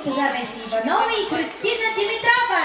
Госпожа Веси Иванова и Кристина Димитрова.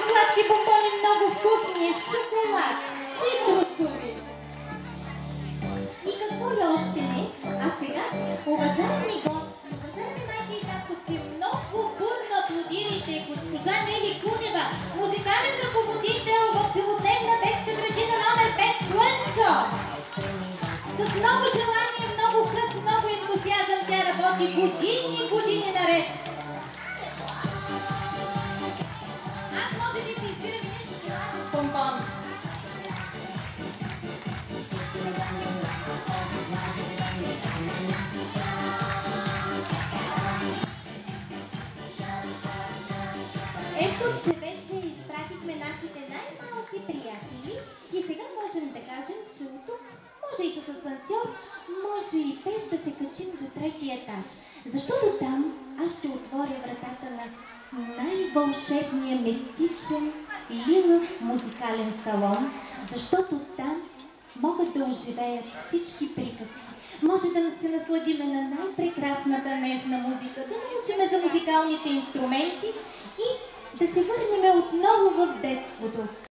Сладки бомбони, много вкусни, шоколад, цитрусови. И какво ли още не? А сега, уважаеми гости, уважаеми майки и татковци, много бурно аплодирайте госпожа Нели Кунева, музикален ръководител в пилотдневна детска градина номер 5 Слънчо. С много желание, много хъс, много ентусиазъм тя работи години наред. Ето, че вече изпратихме нашите най-малки приятели и сега можем да кажем, че от тук може и с асансьор, може и пеш да се качим до третия етаж. Защото там аз ще отворя вратата на най-вълшебния, мистичен, лилав музикален салон, защото там могат да оживеят всички приказки. Може да се насладиме на най-прекрасната нежна музика, да научиме за музикалните инструменти и да се върнем отново в детството.